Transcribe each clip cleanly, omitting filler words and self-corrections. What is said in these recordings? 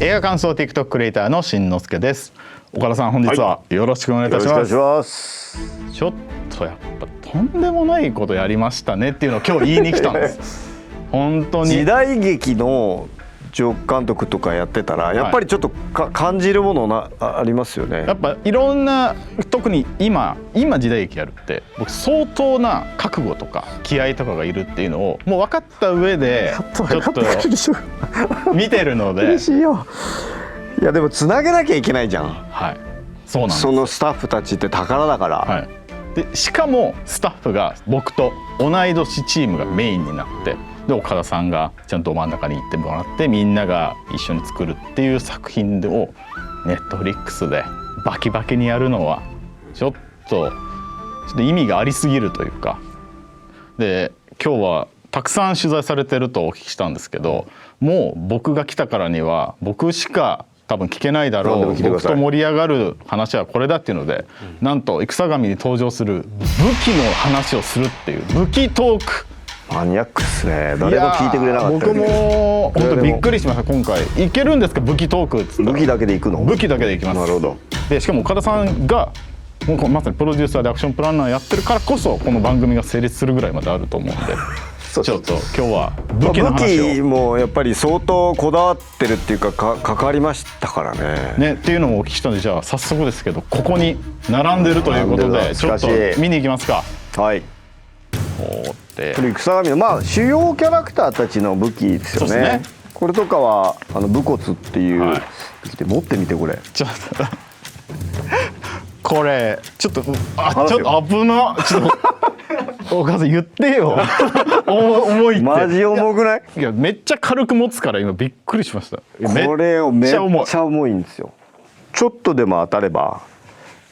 映画感想 TikTok クリエイターのしんのすけです。岡田さん、本日はよろしくお願いいたします。よろしくお願いします。ちょっとやっぱとんでもないことやりましたねっていうのを今日言いに来たんです本当に時代劇の助監督とかやってたらやっぱりちょっと感じるものありますよね。やっぱいろんな、特に今時代劇やるって僕相当な覚悟とか気合とかがいるっていうのをもう分かった上でちょっと見てるので嬉しいよ。いやでもつなげなきゃいけないじゃん。はい、そうなんです。そのスタッフたちって宝だから、はい、でしかもスタッフが僕と同い年チームがメインになって、で岡田さんがちゃんと真ん中に行ってもらってみんなが一緒に作るっていう作品をネットフリックスでバキバキにやるのはちょっと意味がありすぎるというか。で今日はたくさん取材されてるとお聞きしたんですけど、もう僕が来たからには僕しか多分聞けないだろう、僕と盛り上がる話はこれだっていうので、なんと戦神に登場する武器の話をするっていう武器トーク。マニアックっすね。誰も聞いてくれなかった。僕も本当びっくりしました。今回いけるんですか武器トークっつったら。武器だけでいくの？武器だけでいきます。なるほど。でしかも岡田さんがもうまさにプロデューサーでアクションプランナーやってるからこそこの番組が成立するぐらいまであると思うんでちょっと今日は武器の話を、武器もやっぱり相当こだわってるっていうか関わりましたからね。っていうのもお聞きしたので、じゃあ早速ですけどここに並んでるということでちょっと見に行きますか。はい。これ戦神の主要キャラクターたちの武器ですよね。これとかは武骨っていう武器で持ってみてこれ。ちょっとこれちょっとちょっと危な。ちょっとお母さん言ってよ。重いって。マジ重くない？いやめっちゃ軽く持つから今びっくりしました。これをめっちゃ重いんですよ。ちょっとでも当たれば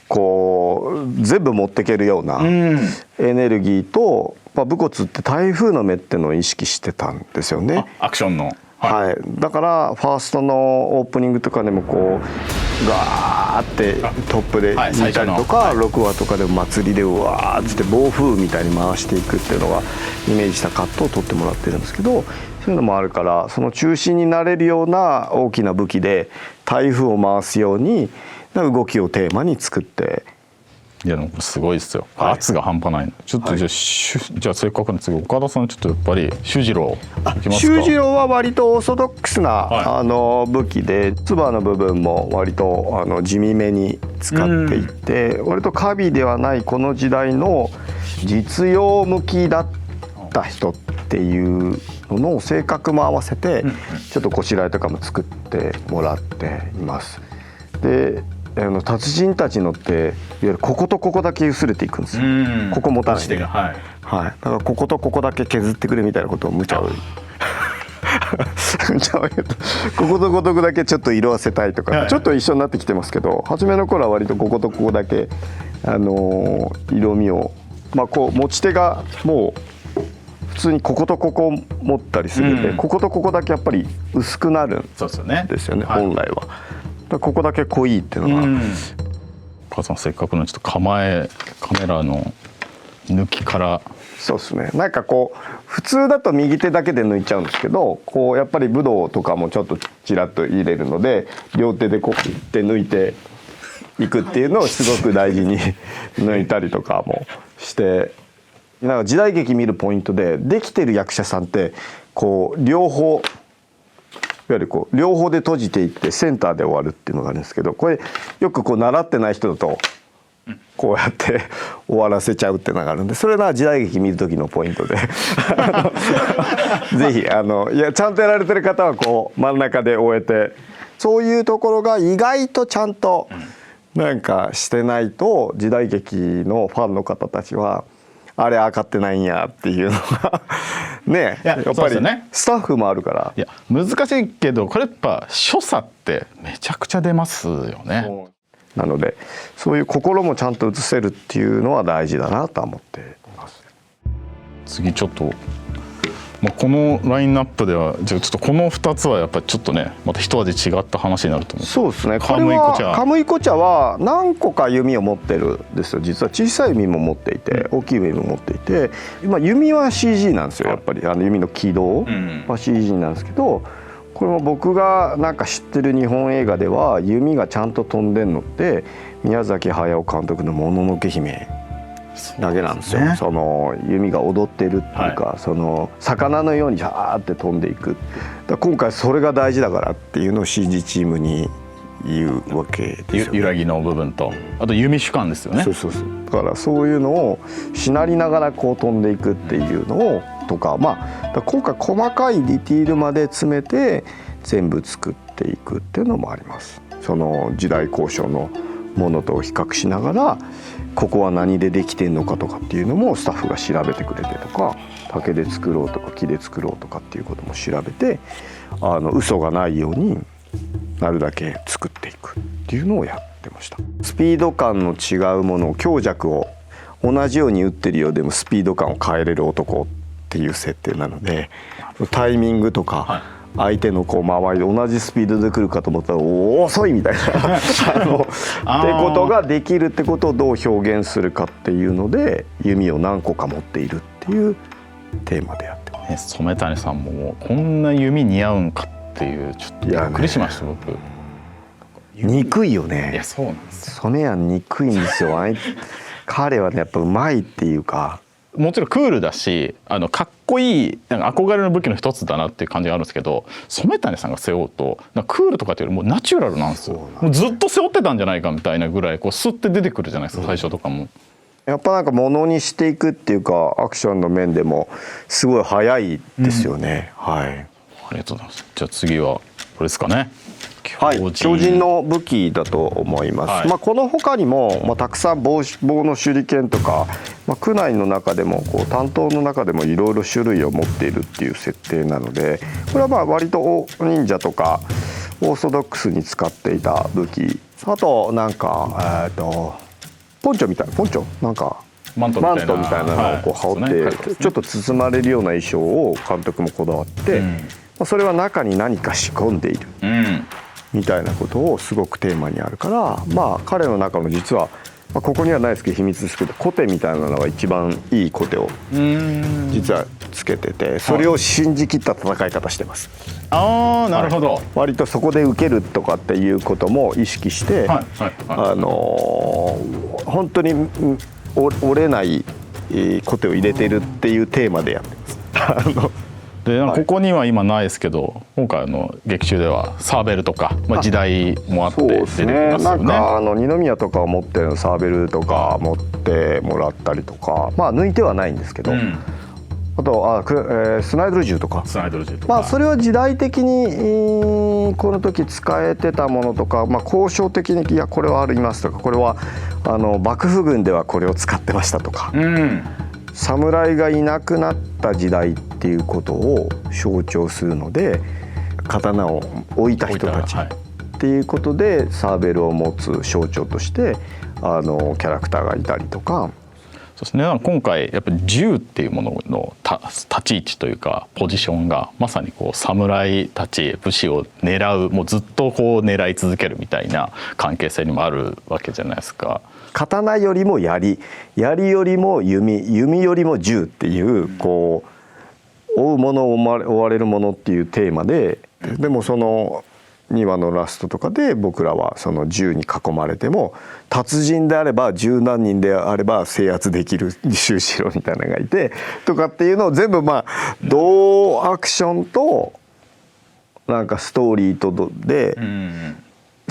こう全部持っていけるようなエネルギーと、武骨って台風の目っていうのを意識してたんですよね。アクションの。はい、だからファーストのオープニングとかでもこうガーってトップで見たりとか、6話とかでも祭りでうわーっつって暴風みたいに回していくっていうのがイメージしたカットを撮ってもらってるんですけど、そういうのもあるからその中心になれるような大きな武器で台風を回すように動きをテーマに作って。いやでもすごいですよ、圧が半端ないの。ちょっとじゃあせっかくの次岡田さんちょっとやっぱり修二郎いきますか。修二郎は割とオーソドックスな、武器で唾の部分も割と地味めに使っていて、割と華美ではないこの時代の実用向きだった人っていうのの性格も合わせてちょっとこしらえとかも作ってもらっています。で達人たちのっていわゆるこことここだけ薄れていくんですよ。ここ持たないで、だからこことここだけ削ってくれみたいなことを無茶をこことここだけちょっと色あせたいとか、ちょっと一緒になってきてますけど、初めの頃は割とこことここだけ色味をこう持ち手がもう普通にこことここ持ったりするんで、こことここだけやっぱり薄くなるんですよね、本来は。ここだけ濃いっていうのが、母さんせっかくのちょっとカメラの抜きから。そうですね。なんかこう普通だと右手だけで抜いちゃうんですけど、こうやっぱり武道とかもちょっとちらっと入れるので両手でこうやって抜いていくっていうのをすごく大事に抜いたりとかもして、なんか時代劇見るポイントでできてる役者さんってこう両方いわゆるこう両方で閉じていってセンターで終わるっていうのがあるんですけど、これよくこう習ってない人だとこうやって終わらせちゃうっていうのがあるんで、それが時代劇見る時のポイントでぜひいやちゃんとやられてる方はこう真ん中で終えて、そういうところが意外とちゃんとなんかしてないと時代劇のファンの方たちはあれ分かってないんやっていうのがね、やっぱりスタッフもあるから。いや難しいけどこれやっぱ所作ってめちゃくちゃ出ますよね。なのでそういう心もちゃんと映せるっていうのは大事だなと思っています。次ちょっと、このラインナップではじゃあちょっとこの2つはやっぱりちょっとねまた一味違った話になると思う。そうですね。カムイコ茶は何個か弓を持ってるんですよ。実は小さい弓も持っていて大きい弓も持っていて、今弓は CG なんですよ。やっぱり弓の軌道は CG なんですけど、これも僕がなんか知ってる日本映画では弓がちゃんと飛んでんのって宮崎駿監督の「もののけ姫」だけなんですよ。その弓が踊ってるっていうか、その魚のようにジャーって飛んでいく。だ今回それが大事だからっていうのを CG チームに言うわけですよね。揺らぎの部分とあと弓主観ですよね。そうだからそういうのをしなりながらこう飛んでいくっていうのをとか、だ今回細かいディティールまで詰めて全部作っていくっていうのもあります。その時代交渉のものと比較しながらここは何でできてんのかとかっていうのもスタッフが調べてくれてとか、竹で作ろうとか木で作ろうとかっていうことも調べて嘘がないようになるだけ作っていくっていうのをやってました。スピード感の違うものを強弱を同じように打ってるようでもスピード感を変えれる男っていう設定なので、タイミングとか相手のこう周りで同じスピードで来るかと思ったら遅いみたいなってことができるってことをどう表現するかっていうので弓を何個か持っているっていうテーマでやってます。染谷さんもこんな弓似合うんかっていうちょっとびっくりしました僕。憎いよね。いやそうなんですよ。染谷憎いんですよ。彼はねやっぱうまいっていうか。もちろんクールだしかっこいいなんか憧れの武器の一つだなっていう感じがあるんですけど、染谷さんが背負うとなんかクールとかっていうよりもナチュラルなんですよ。もうずっと背負ってたんじゃないかみたいなぐらいこうスッて出てくるじゃないですか、最初とかも。やっぱなんかものにしていくっていうかアクションの面でもすごい早いですよね。はい。ありがとうございます。じゃあ次はこれですかね。はい、強靭の武器だと思います。この他にも、たくさん棒の手裏剣とか、区内の中でもこう担当の中でもいろいろ種類を持っているっていう設定なので、これは割と忍者とかオーソドックスに使っていた武器。あとなんかポンチョみたいななんかマントみたいなのをこう羽織ってちょっと包まれるような衣装を監督もこだわって、それは中に何か仕込んでいる。みたいなことをすごくテーマにあるから、彼の中の実は、ここにはないですけど秘密ですけどコテみたいなのが一番いいコテを実はつけてて、それを信じきった戦い方してます。ああなるほど。割とそこで受けるとかっていうことも意識して、本当に折れないコテを入れてるっていうテーマでやってます。でここには今ないですけど、今回劇中ではサーベルとか、時代もあって出てきますよね。なんか二宮とかを持ってるサーベルとか持ってもらったりとか、抜いてはないんですけど、あとスナイドル銃とか。それは時代的にこの時使えてたものとか、交渉的にいやこれはありますとか、これは幕府軍ではこれを使ってましたとか。侍がいなくなった時代っていうことを象徴するので、刀を置いた人たちっていうことでサーベルを持つ象徴としてキャラクターがいたりとか。そうですね。今回やっぱり銃っていうものの立ち位置というかポジションがまさにこう侍たち武士を狙う、もうずっとこう狙い続けるみたいな関係性にもあるわけじゃないですか。刀よりも槍よりも弓よりも銃っていうこう追うものを追われるものっていうテーマで、でもその2話のラストとかで僕らはその銃に囲まれても達人であれば十何人であれば制圧できる秀士郎みたいなのがいてとかっていうのを全部同アクションとなんかストーリーとで。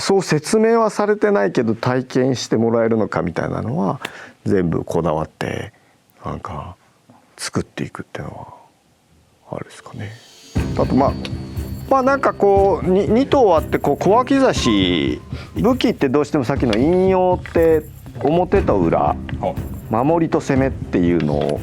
そう説明はされてないけど体験してもらえるのかみたいなのは全部こだわってなんか作っていくっていうのはあれですかね。あとなんかこう2頭あってこう小脇差し、武器ってどうしてもさっきの引用って表と裏、守りと攻めっていうのを、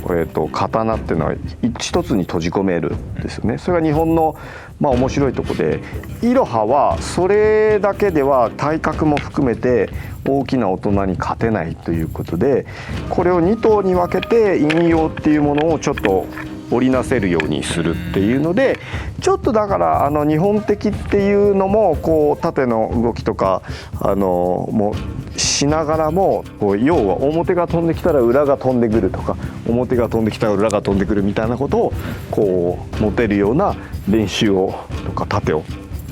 刀っていうのは一つに閉じ込めるんですよね。それが日本の面白いとこで、イロハはそれだけでは体格も含めて大きな大人に勝てないということで、これを2頭に分けて引用っていうものをちょっと織りなせるようにするっていうので、ちょっとだから日本的っていうのもこう縦の動きとかもしながらも、要は表が飛んできたら裏が飛んでくるとか、表が飛んできたら裏が飛んでくるみたいなことをこう持てるような練習をとか縦を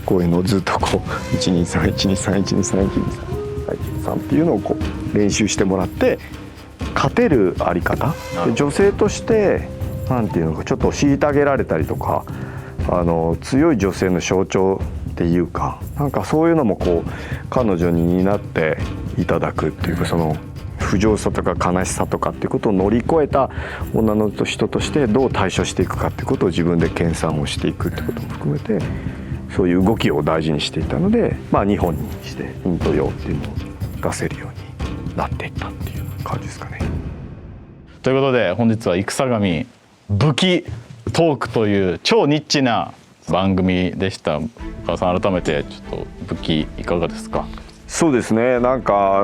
こういうのをずっとこう123123123123123っていうのをこう練習してもらって勝てるあり方で、女性としてなんていうのかちょっと虐げられたりとか強い女性の象徴っていうかなんかそういうのもこう彼女に担っていただくっていうかその不浄さとか悲しさとかっていうことを乗り越えた女の人としてどう対処していくかっていうことを自分で研鑽をしていくってことも含めてそういう動きを大事にしていたので、まあ、日本にして陰と陽っていうのを出せるようになっていったっていう感じですかね。ということで本日は戦神武器トークという超ニッチな番組でした。岡田さん改めてちょっと武器いかがですか？そうですねなんか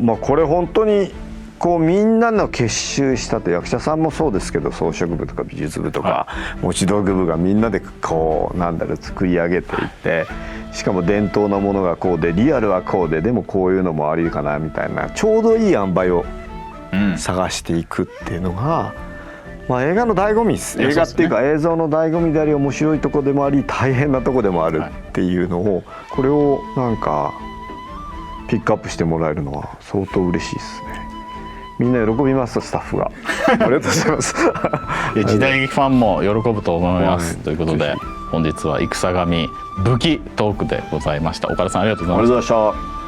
まあ、これ本当にこうみんなの結集したと役者さんもそうですけど装飾部とか美術部とか、持ち道具部がみんなでこう作り上げていってしかも伝統のものがこうでリアルはこうででもこういうのもありかなみたいなちょうどいい塩梅を探していくっていうのが、まあ、映画の醍醐味です。映画っていうか映像の醍醐味であり面白いとこでもあり大変なとこでもあるっていうのをこれをなんかピックアップしてもらえるのは相当嬉しいですね。みんな喜びますスタッフがありがとうございますいや時代劇ファンも喜ぶと思います、ということで本日は戦神武器トークでございました。岡田さんありがとうございました。ありがとうございました。